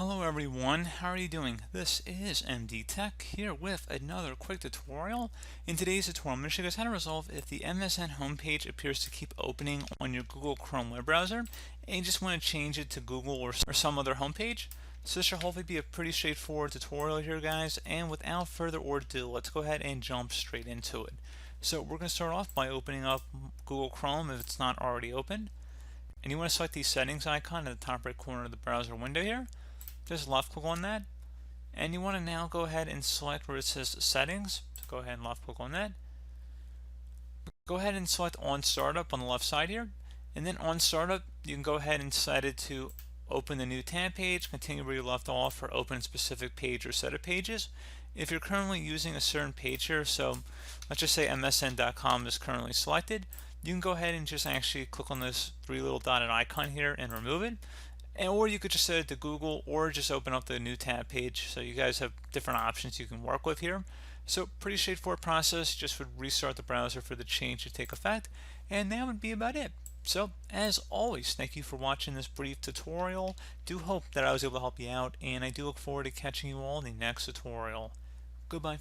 Hello everyone, how are you doing? This is MD Tech here with another quick tutorial. In today's tutorial, I'm going to show you guys how to resolve if the MSN homepage appears to keep opening on your Google Chrome web browser and you just want to change it to Google or some other homepage. So this should hopefully be a pretty straightforward tutorial here, guys, and without further ado, let's go ahead and jump straight into it. So we're going to start off by opening up Google Chrome if it's not already open. And you want to select the settings icon at the top right corner of the browser window here. Just left click on that, and you want to now go ahead and select where it says settings. So go ahead and left click on that. Go ahead and select on startup on the left side here, and then on startup you can go ahead and set it to open the new tab page, continue where you left off, or open a specific page or set of pages. If you're currently using a certain page here, so let's just say msn.com is currently selected, you can go ahead and just actually click on this three little dotted icon here and remove it. Or you could just set it to Google or just open up the new tab page. So you guys have different options you can work with here. So pretty straightforward process. You just would restart the browser for the change to take effect, and that would be about it. So as always, thank you for watching this brief tutorial. Do hope that I was able to help you out, and I do look forward to catching you all in the next tutorial. Goodbye.